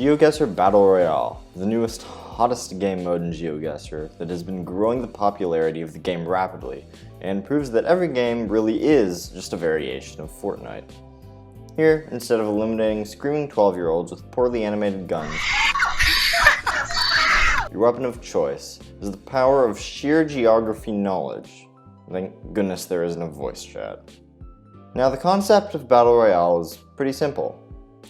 Geoguessr Battle Royale, the newest, hottest game mode in Geoguessr that has been growing the popularity of the game rapidly, and proves that every game really is just a variation of Fortnite. Here, instead of eliminating screaming 12-year-olds with poorly animated guns, your weapon of choice is the power of sheer geography knowledge. Thank goodness there isn't a voice chat. Now, the concept of Battle Royale is pretty simple.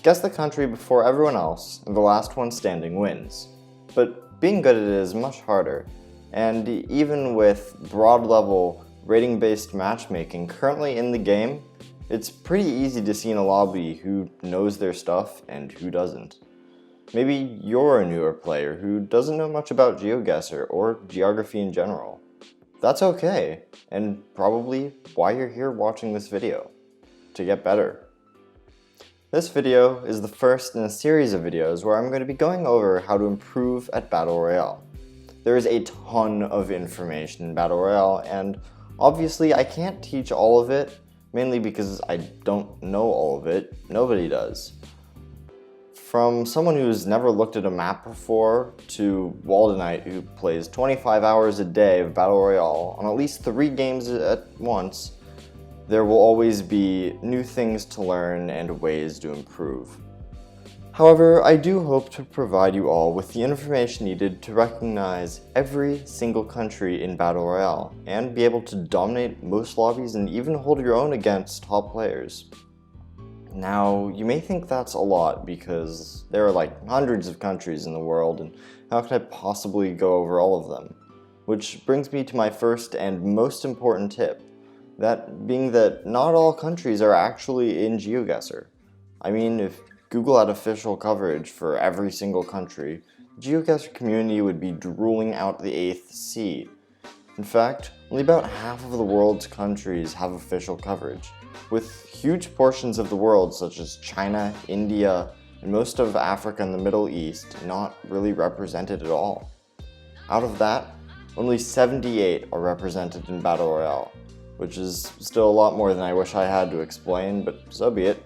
Guess the country before everyone else, and the last one standing wins. But being good at it is much harder, and even with broad-level, rating-based matchmaking currently in the game, it's pretty easy to see in a lobby who knows their stuff and who doesn't. Maybe you're a newer player who doesn't know much about Geoguessr or geography in general. That's okay, and probably why you're here watching this video, to get better. This video is the first in a series of videos where I'm going to be going over how to improve at Battle Royale. There is a ton of information in Battle Royale, and obviously I can't teach all of it, mainly because I don't know all of it. Nobody does. From someone who's never looked at a map before, to Waldenite who plays 25 hours a day of Battle Royale on at least 3 games at once, there will always be new things to learn and ways to improve. However, I do hope to provide you all with the information needed to recognize every single country in Battle Royale, and be able to dominate most lobbies and even hold your own against top players. Now, you may think that's a lot because there are like hundreds of countries in the world, and how could I possibly go over all of them? Which brings me to my first and most important tip. That being that not all countries are actually in Geoguessr. I mean, if Google had official coverage for every single country, the Geoguessr community would be drooling out the 8th sea. In fact, only about half of the world's countries have official coverage, with huge portions of the world such as China, India, and most of Africa and the Middle East not really represented at all. Out of that, only 78 are represented in Battle Royale, which is still a lot more than I wish I had to explain, but so be it.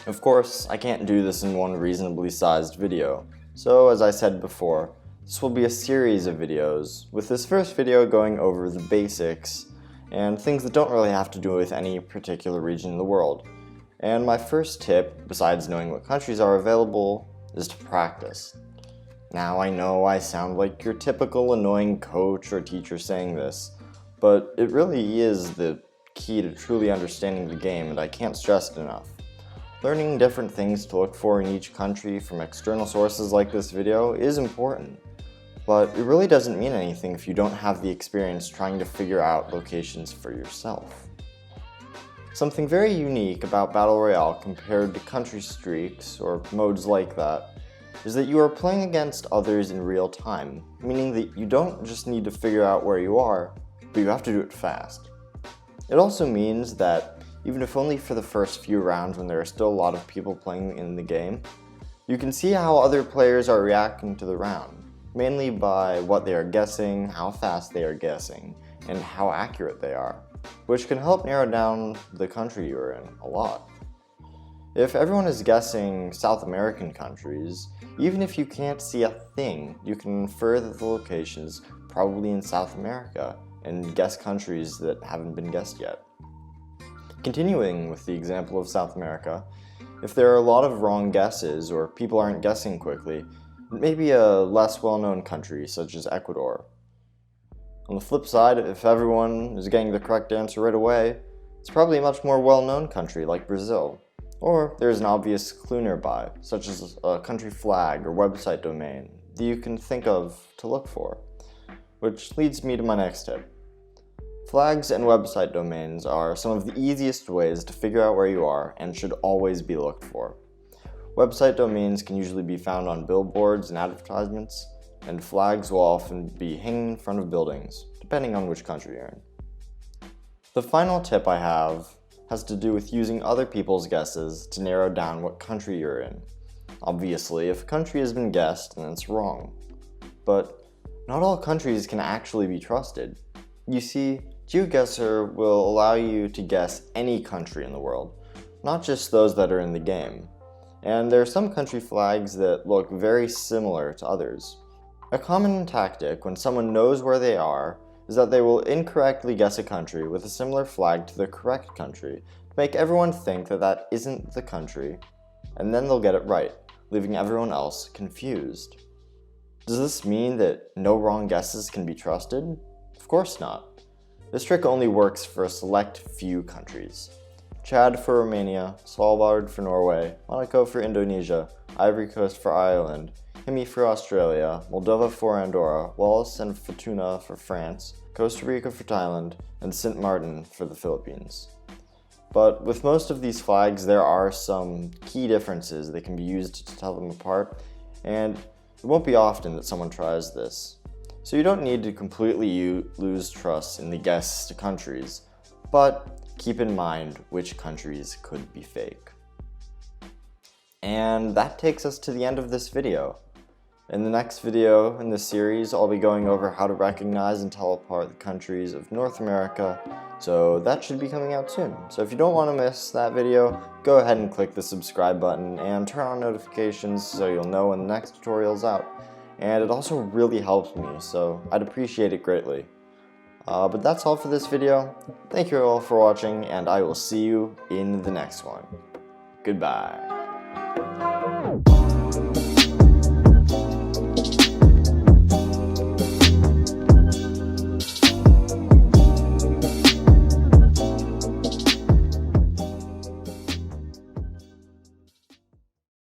Of course, I can't do this in one reasonably sized video, so as I said before, this will be a series of videos, with this first video going over the basics and things that don't really have to do with any particular region in the world. And my first tip, besides knowing what countries are available, is to practice. Now, I know I sound like your typical annoying coach or teacher saying this, but it really is the key to truly understanding the game, and I can't stress it enough. Learning different things to look for in each country from external sources like this video is important, but it really doesn't mean anything if you don't have the experience trying to figure out locations for yourself. Something very unique about Battle Royale compared to country streaks or modes like that is that you are playing against others in real time, meaning that you don't just need to figure out where you are, but you have to do it fast. It also means that, even if only for the first few rounds when there are still a lot of people playing in the game, you can see how other players are reacting to the round, mainly by what they are guessing, how fast they are guessing, and how accurate they are, which can help narrow down the country you're in a lot. If everyone is guessing South American countries, even if you can't see a thing, you can infer that the location is probably in South America, and guess countries that haven't been guessed yet. Continuing with the example of South America, if there are a lot of wrong guesses or people aren't guessing quickly, it may be a less well-known country such as Ecuador. On the flip side, if everyone is getting the correct answer right away, it's probably a much more well-known country like Brazil. Or there's an obvious clue nearby, such as a country flag or website domain that you can think of to look for. Which leads me to my next tip. Flags and website domains are some of the easiest ways to figure out where you are and should always be looked for. Website domains can usually be found on billboards and advertisements, and flags will often be hanging in front of buildings, depending on which country you're in. The final tip I have has to do with using other people's guesses to narrow down what country you're in. Obviously, if a country has been guessed, then it's wrong. But not all countries can actually be trusted. You see, Geoguessr will allow you to guess any country in the world, not just those that are in the game. and there are some country flags that look very similar to others. A common tactic when someone knows where they are is that they will incorrectly guess a country with a similar flag to the correct country to make everyone think that that isn't the country, and then they'll get it right, leaving everyone else confused. Does this mean that no wrong guesses can be trusted? Of course not. This trick only works for a select few countries. Chad for Romania, Svalbard for Norway, Monaco for Indonesia, Ivory Coast for Ireland, Himi for Australia, Moldova for Andorra, Wallis and Futuna for France, Costa Rica for Thailand, and Sint Maarten for the Philippines. But with most of these flags, there are some key differences that can be used to tell them apart, and it won't be often that someone tries this. So you don't need to completely lose trust in the guess to countries, but keep in mind which countries could be fake. And that takes us to the end of this video. In the next video in this series, I'll be going over how to recognize and tell apart the countries of North America, so that should be coming out soon. So if you don't want to miss that video, go ahead and click the subscribe button and turn on notifications so you'll know when the next tutorial is out. And it also really helps me, so I'd appreciate it greatly. But that's all for this video. Thank you all for watching, and I will see you in the next one. Goodbye.